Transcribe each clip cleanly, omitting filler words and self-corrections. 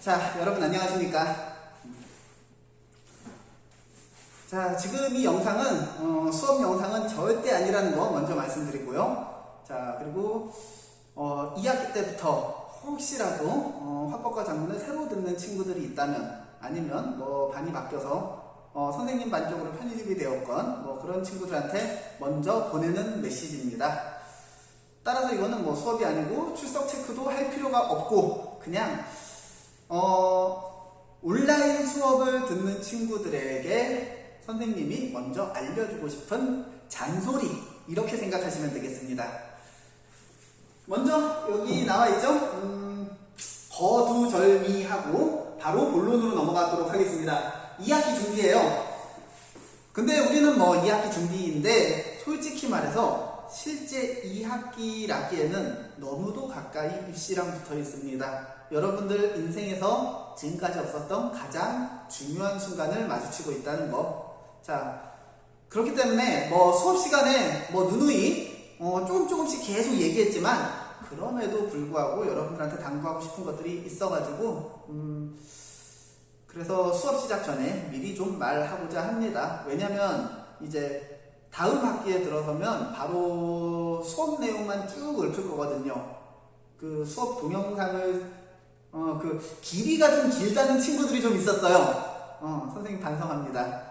자, 여러분 안녕하십니까? 자, 지금 이 영상은 수업 영상은 절대 아니라는 거 먼저 말씀드리고요. 자, 그리고 2학기 때부터 혹시라도 화법과 작문을 새로 듣는 친구들이 있다면, 아니면 뭐 반이 바뀌어서 선생님 반 쪽으로 편입이 되었건 뭐 그런 친구들한테 먼저 보내는 메시지입니다. 따라서 이거는 뭐 수업이 아니고 출석 체크도 할 필요가 없고, 그냥 온라인 수업을 듣는 친구들에게 선생님이 먼저 알려주고 싶은 잔소리, 이렇게 생각하시면 되겠습니다. 먼저 여기 나와 있죠? 거두절미하고 바로 본론으로 넘어가도록 하겠습니다. 2학기 준비예요. 근데 우리는 뭐 2학기 준비인데, 솔직히 말해서 실제 2학기라기에는 너무도 가까이 입시랑 붙어 있습니다. 여러분들 인생에서 지금까지 없었던 가장 중요한 순간을 마주치고 있다는 거. 자, 그렇기 때문에 뭐 수업 시간에 뭐 누누이 조금씩 계속 얘기했지만, 그럼에도 불구하고 여러분들한테 당부하고 싶은 것들이 있어가지고 그래서 수업 시작 전에 미리 좀 말하고자 합니다. 왜냐면 이제 다음 학기에 들어서면 바로 수업 내용만 쭉 읊을 거거든요. 그 수업 동영상을 그 길이가 좀 길다는 친구들이 좀 있었어요. 선생님 반성합니다.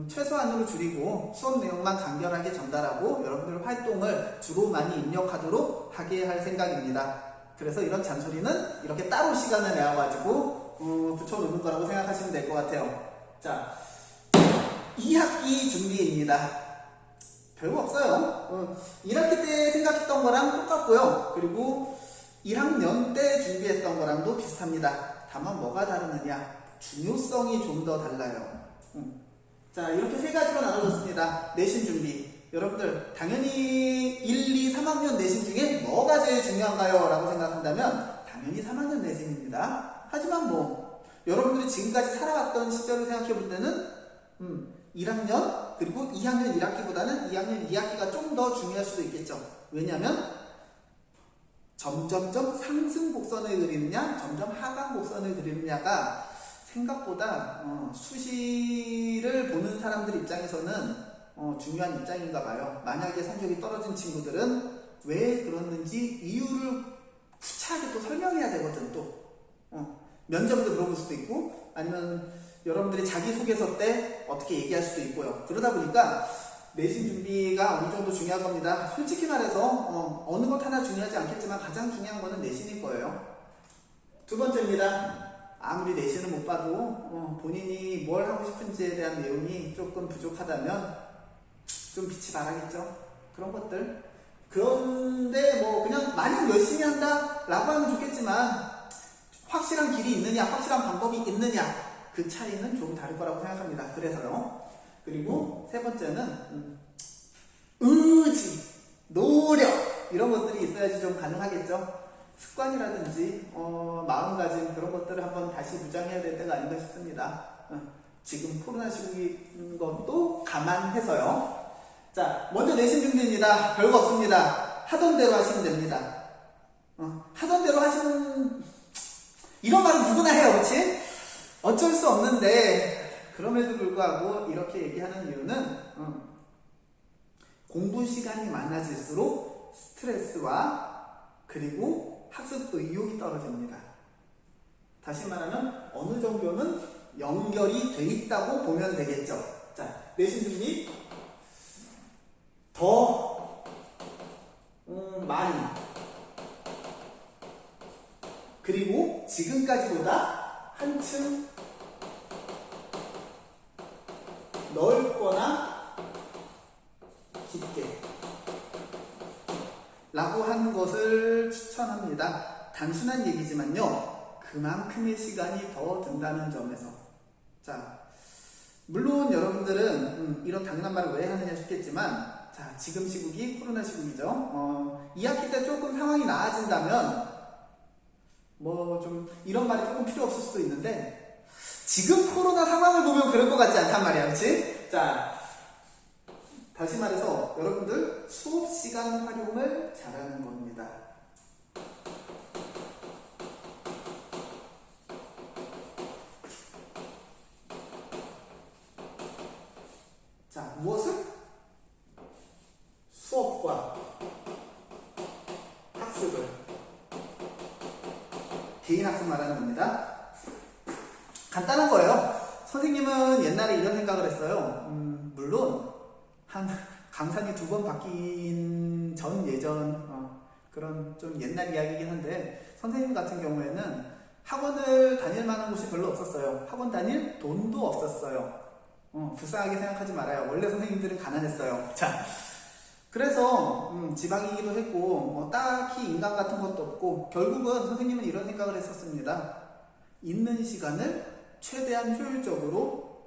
최소한으로 줄이고 수업 내용만 간결하게 전달하고 여러분들 활동을 주로 많이 입력하도록 하게 할 생각입니다. 그래서 이런 잔소리는 이렇게 따로 시간을 내어가지고 붙여놓는 거라고 생각하시면 될 것 같아요. 자, 2학기 준비입니다. 별거 없어요. 1학기 때 생각했던 거랑 똑같고요. 그리고 1학년 때 준비했던 거랑도 비슷합니다. 다만 뭐가 다르느냐? 중요성이 좀 더 달라요. 자, 이렇게 세 가지로 나눠졌습니다. 내신 준비. 여러분들 당연히 1, 2, 3학년 내신 중에 뭐가 제일 중요한가요? 라고 생각한다면 당연히 3학년 내신입니다. 하지만 뭐 여러분들이 지금까지 살아왔던 시절을 생각해 볼 때는 1학년 그리고 2학년 1학기보다는 2학년 2학기가 좀 더 중요할 수도 있겠죠. 왜냐하면 점점점 상승 곡선을 그리느냐 점점 하강 곡선을 그리느냐가 생각보다 수시를 보는 사람들 입장에서는 중요한 입장인가 봐요. 만약에 성적이 떨어진 친구들은 왜 그러는지 이유를 구차하게 또 설명해야 되거든. 또 면접에서 물어볼 수도 있고, 아니면 여러분들이 자기소개서 때 어떻게 얘기할 수도 있고요. 그러다 보니까 내신 준비가 어느 정도 중요한 겁니다. 솔직히 말해서 어느 것 하나 중요하지 않겠지만 가장 중요한 거는 내신일 거예요. 두 번째입니다. 아무리 내신을 못 봐도 본인이 뭘 하고 싶은지에 대한 내용이 조금 부족하다면 좀 빛이 바라겠죠. 그런 것들. 그런데 뭐 그냥 마냥 열심히 한다 라고 하면 좋겠지만, 확실한 길이 있느냐, 확실한 방법이 있느냐, 그 차이는 조금 다를 거라고 생각합니다. 그래서요. 그리고 세 번째는 의지, 노력, 이런 것들이 있어야지 좀 가능하겠죠. 습관이라든지 마음가짐, 그런 것들을 한번 다시 무장해야 될 때가 아닌가 싶습니다. 지금 코로나 시국인 것도 감안해서요. 자, 먼저 내신 준비입니다. 별거 없습니다. 하던 대로 하시면 됩니다. 하던 대로 하시면, 이런 말은 누구나 해요, 그렇지? 어쩔 수 없는데, 그럼에도 불구하고 이렇게 얘기하는 이유는 공부 시간이 많아질수록 스트레스와 그리고 학습 의욕이 떨어집니다. 다시 말하면 어느 정도는 연결이 돼 있다고 보면 되겠죠. 자, 내신 준비 더 많이, 그리고 지금까지보다 한층 넓거나 깊게 라고 하는 것을 추천합니다. 단순한 얘기지만요, 그만큼의 시간이 더 든다는 점에서. 자, 물론 여러분들은 이런 당연한 말을 왜 하느냐 싶겠지만, 자, 지금 시국이 코로나 시국이죠. 2학기 때 조금 상황이 나아진다면 뭐 좀 이런 말이 조금 필요 없을 수도 있는데, 지금 코로나 상황을 보면 그럴 것 같지 않단 말이야, 그치? 자, 다시 말해서 여러분들 수업 시간 활용을 잘하는 겁니다. 무엇을? 수업과 학습을. 개인학습 말하는 겁니다. 간단한 거예요. 선생님은 옛날에 이런 생각을 했어요. 물론 한 강산이 2번 바뀐 전 예전 그런 좀 옛날 이야기이긴 한데, 선생님 같은 경우에는 학원을 다닐 만한 곳이 별로 없었어요. 학원 다닐 돈도 없었어요. 불쌍하게 생각하지 말아요. 원래 선생님들은 가난했어요. 자, 그래서 지방이기도 했고 딱히 인강 같은 것도 없고, 결국은 선생님은 이런 생각을 했었습니다. 있는 시간을 최대한 효율적으로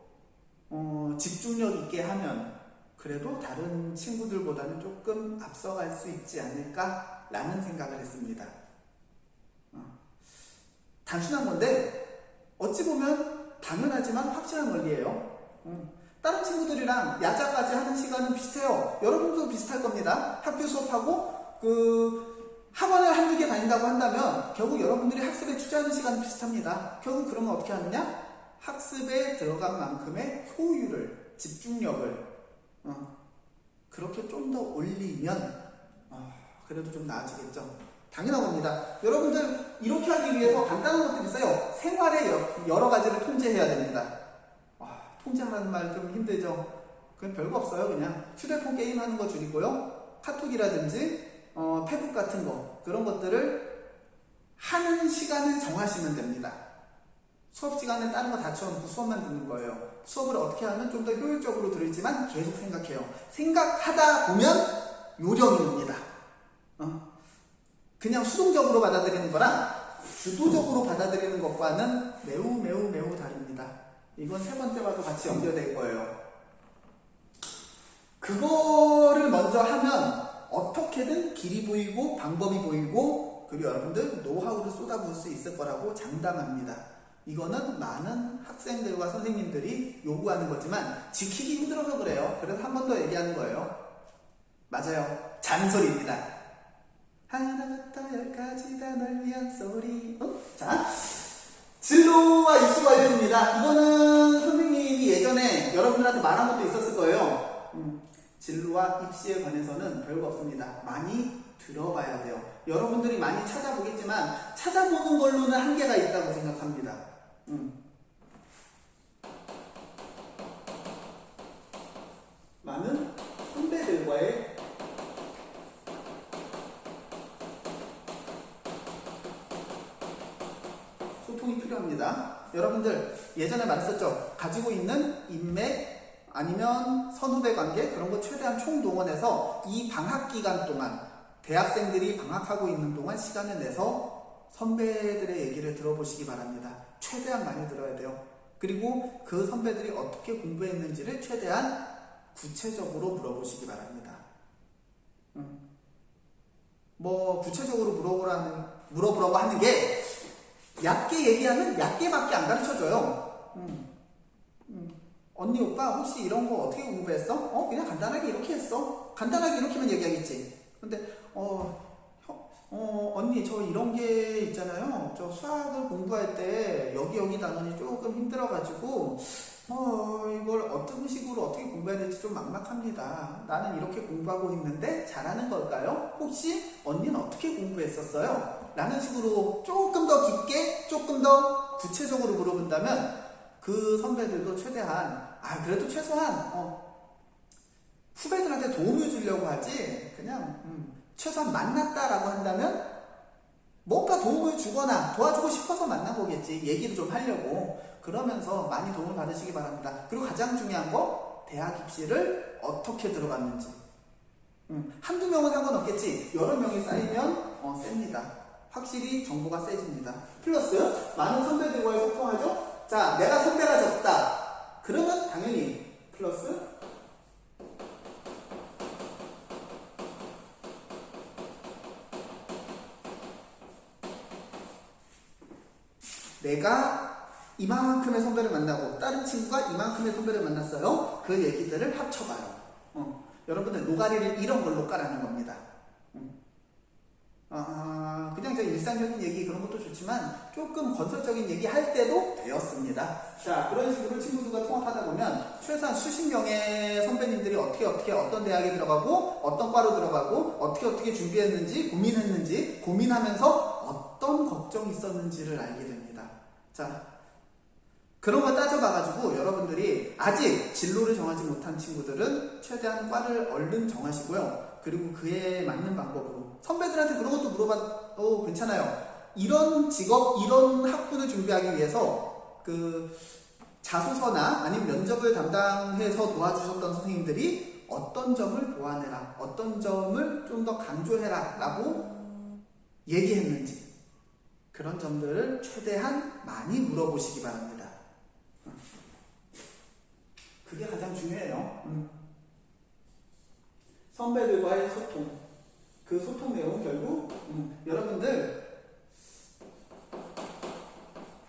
집중력 있게 하면 그래도 다른 친구들보다는 조금 앞서갈 수 있지 않을까라는 생각을 했습니다. 단순한 건데 어찌 보면 당연하지만 확실한 원리예요. 다른 친구들이랑 야자까지 하는 시간은 비슷해요. 여러분도 비슷할 겁니다. 학교 수업하고 학원을 한두 개 다닌다고 한다면 결국 여러분들이 학습에 투자하는 시간은 비슷합니다. 결국 그러면 어떻게 하느냐? 학습에 들어간 만큼의 효율을, 집중력을 그렇게 좀 더 올리면 그래도 좀 나아지겠죠. 당연한 겁니다. 여러분들 이렇게 하기 위해서 간단한 것들이 있어요. 생활의 여러 가지를 통제해야 됩니다. 통제하는 말 좀 힘들죠. 그건 별거 없어요. 그냥 휴대폰 게임하는 거 줄이고요. 카톡이라든지 페북 같은 거, 그런 것들을 하는 시간을 정하시면 됩니다. 수업 시간에 다른 거 다 치워놓고 수업만 듣는 거예요. 수업을 어떻게 하면 좀 더 효율적으로 들을지만 계속 생각해요. 생각하다 보면 요령이 옵니다. 그냥 수동적으로 받아들이는 거랑 주도적으로 받아들이는 것과는 매우 다릅니다. 이건 세 번째와도 같이 연결될 거예요. 그거를 먼저 하면 어떻게든 길이 보이고 방법이 보이고, 그리고 여러분들 노하우를 쏟아부을 수 있을 거라고 장담합니다. 이거는 많은 학생들과 선생님들이 요구하는 거지만 지키기 힘들어서 그래요. 그래서 한 번 더 얘기하는 거예요. 맞아요. 잔소리입니다. 하나부터 10까지 다 널 위한 소리. 자, 진로와 입시 관련입니다. 이거는 선생님이 예전에 여러분들한테 말한 것도 있었을 거예요. 진로와 입시에 관해서는 별거 없습니다. 많이 들어봐야 돼요. 여러분들이 많이 찾아보겠지만 찾아보는 걸로는 한계가 있다고 생각합니다. 많은 선배들과의 소통이 필요합니다. 여러분들 예전에 말했었죠. 가지고 있는 인맥 아니면 선후배 관계, 그런 거 최대한 총동원해서 이 방학 기간 동안, 대학생들이 방학하고 있는 동안 시간을 내서 선배들의 얘기를 들어보시기 바랍니다. 최대한 많이 들어야 돼요. 그리고 그 선배들이 어떻게 공부했는지를 최대한 구체적으로 물어보시기 바랍니다. 뭐 구체적으로 물어보라고 하는 게, 얕게 얘기하면 얕게밖에 안 가르쳐줘요. 언니 오빠 혹시 이런 거 어떻게 공부했어? 그냥 간단하게 이렇게 했어. 간단하게 이렇게만 얘기하겠지. 근데 언니 저 이런 게 있잖아요. 저 수학을 공부할 때 여기 단원이 조금 힘들어가지고 이걸 어떤 식으로 어떻게 공부해야 될지 좀 막막합니다. 나는 이렇게 공부하고 있는데 잘하는 걸까요? 혹시 언니는 어떻게 공부했었어요? 라는 식으로 조금 더 깊게, 조금 더 구체적으로 물어본다면 그 선배들도 최대한, 그래도 최소한 후배들한테 도움을 주려고 하지, 그냥 최소한 만났다라고 한다면 뭔가 도움을 주거나 도와주고 싶어서 만난 거겠지. 얘기를 좀 하려고. 그러면서 많이 도움을 받으시기 바랍니다. 그리고 가장 중요한 거, 대학 입시를 어떻게 들어갔는지. 한두 명은 상관없겠지. 여러 명이 쌓이면 셉니다. 확실히 정보가 세집니다. 플러스 많은 선배들과의 소통하죠. 자, 내가 선배가 적다. 그러면 당연히 플러스 내가 이만큼의 선배를 만나고 다른 친구가 이만큼의 선배를 만났어요. 그 얘기들을 합쳐봐요. 여러분들 노가리를 이런 걸로 까라는 겁니다. 그냥 일상적인 얘기 그런 것도 좋지만 조금 건설적인 얘기 할 때도 되었습니다. 자, 그런 식으로 친구들과 통합하다 보면 최소한 수십 명의 선배님들이 어떻게 어떤 대학에 들어가고 어떤 과로 들어가고 어떻게 준비했는지 고민했는지 고민하면서 어떤 걱정이 있었는지를 알게 됩니다. 자, 그런 걸 따져봐가지고 여러분들이 아직 진로를 정하지 못한 친구들은 최대한 과를 얼른 정하시고요. 그리고 그에 맞는 방법으로 선배들한테 그런 것도 물어봐도 괜찮아요. 이런 직업, 이런 학군을 준비하기 위해서 그 자소서나 아니면 면접을 담당해서 도와주셨던 선생님들이 어떤 점을 보완해라, 어떤 점을 좀 더 강조해라 라고 얘기했는지 그런 점들을 최대한 많이 물어보시기 바랍니다. 그게 가장 중요해요. 선배들과의 소통, 그 소통 내용 결국 여러분들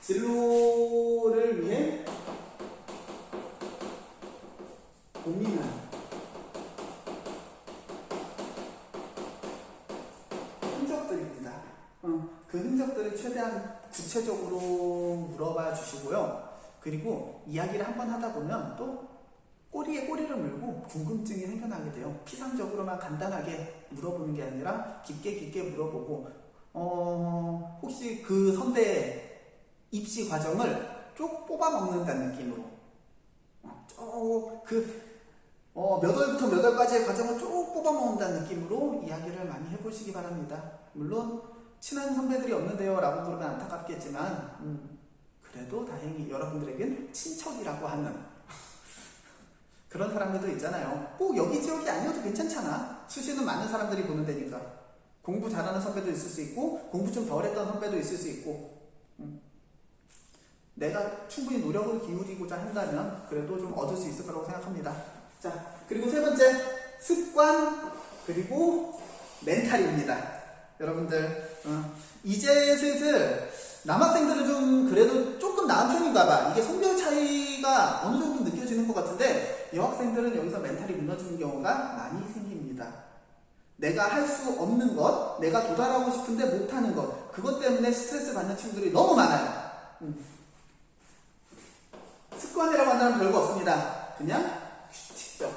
진로를 위해 고민한 흔적들입니다. 그 흔적들을 최대한 구체적으로 물어봐 주시고요. 그리고 이야기를 한번 하다 보면 또 꼬리에 꼬리를 물고 궁금증이 생겨나게 돼요. 피상적으로만 간단하게 물어보는 게 아니라 깊게 물어보고 혹시 그 선배의 입시 과정을 쭉 뽑아먹는다는 느낌으로 몇 월부터 몇 월까지의 과정을 쭉 뽑아먹는다는 느낌으로 이야기를 많이 해보시기 바랍니다. 물론 친한 선배들이 없는데요 라고 그러면 안타깝겠지만 그래도 다행히 여러분들에겐 친척이라고 하는 그런 사람들도 있잖아요. 꼭 여기 지역이 아니어도 괜찮잖아. 수시는 많은 사람들이 보는 데니까. 공부 잘하는 선배도 있을 수 있고 공부 좀 덜 했던 선배도 있을 수 있고 내가 충분히 노력을 기울이고자 한다면 그래도 좀 얻을 수 있을 거라고 생각합니다. 자, 그리고 세 번째 습관 그리고 멘탈입니다. 여러분들 이제 슬슬 남학생들은 좀 그래도 조금 나은 편인가 봐. 이게 성별 차이가 어느 정도 느껴지는 것 같은데 여학생들은 여기서 멘탈이 무너지는 경우가 많이 생깁니다. 내가 할 수 없는 것, 내가 도달하고 싶은데 못하는 것, 그것 때문에 스트레스 받는 친구들이 너무 많아요. 습관이라고 한다면 별거 없습니다. 그냥 규칙적.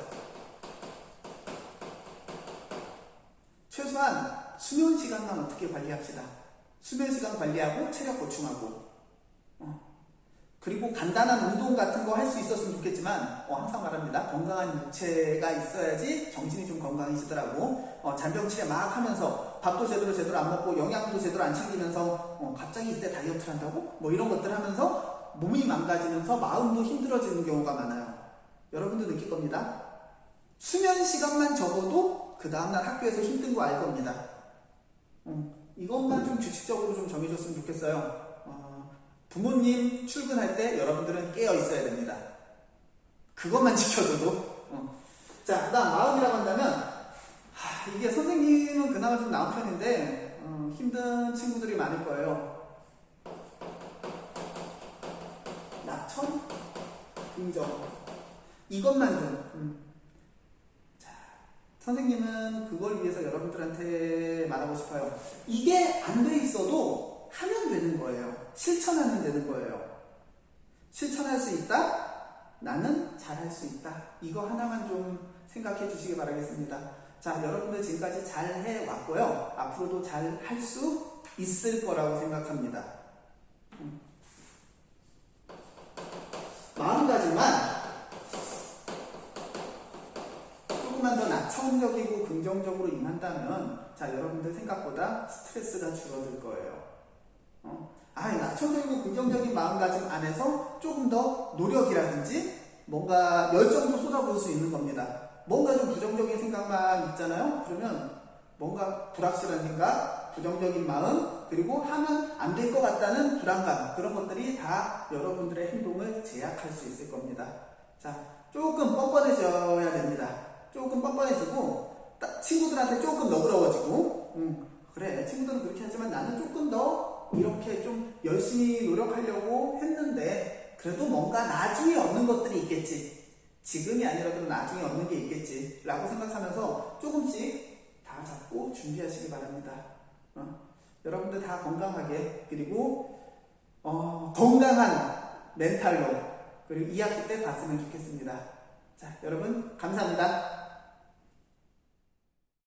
최소한 수면 시간만 어떻게 관리합시다. 수면 시간 관리하고 체력 보충하고 그리고 간단한 운동 같은 거 할 수 있었으면 좋겠지만 항상 말합니다. 건강한 육체가 있어야지 정신이 좀 건강해지더라고. 잔병치레 막 하면서 밥도 제대로 안 먹고 영양도 제대로 안 챙기면서 갑자기 이때 다이어트를 한다고? 뭐 이런 것들 하면서 몸이 망가지면서 마음도 힘들어지는 경우가 많아요. 여러분도 느낄 겁니다. 수면 시간만 적어도 그 다음날 학교에서 힘든 거 알 겁니다. 이것만 좀 규칙적으로 좀 정해줬으면 좋겠어요. 부모님 출근할 때 여러분들은 깨어 있어야 됩니다. 그것만 지켜줘도. 자, 그 다음 마음이라고 한다면 이게 선생님은 그나마 좀 나은 편인데 힘든 친구들이 많을 거예요. 낙천, 긍정 이것만 좀 자, 선생님은 그걸 위해서 여러분들한테 말하고 싶어요. 이게 안 돼 있어도 하면 되는 거예요. 실천하면 되는 거예요. 실천할 수 있다? 나는 잘할 수 있다. 이거 하나만 좀 생각해 주시기 바라겠습니다. 자, 여러분들 지금까지 잘 해왔고요. 앞으로도 잘 할 수 있을 거라고 생각합니다. 마음가짐만 조금만 더 낙천적이고 긍정적으로 임한다면 자, 여러분들 생각보다 스트레스가 줄어들 거예요. 낙천적이고 긍정적인 마음가짐 안에서 조금 더 노력이라든지 뭔가 열정도 쏟아부을 수 있는 겁니다. 뭔가 좀 부정적인 생각만 있잖아요. 그러면 뭔가 불확실한 생각, 부정적인 마음, 그리고 하면 안 될 것 같다는 불안감, 그런 것들이 다 여러분들의 행동을 제약할 수 있을 겁니다. 자, 조금 뻔뻔해져야 됩니다. 조금 뻔뻔해지고 친구들한테 조금 너그러워지고 그래, 친구들은 그렇게 하지만 나는 조금 더 이렇게 좀 열심히 노력하려고 했는데 그래도 뭔가 나중에 얻는 것들이 있겠지. 지금이 아니라도 나중에 얻는 게 있겠지 라고 생각하면서 조금씩 다 잡고 준비하시기 바랍니다. 여러분들 다 건강하게, 그리고 건강한 멘탈로, 그리고 2학기 때 봤으면 좋겠습니다. 자, 여러분 감사합니다.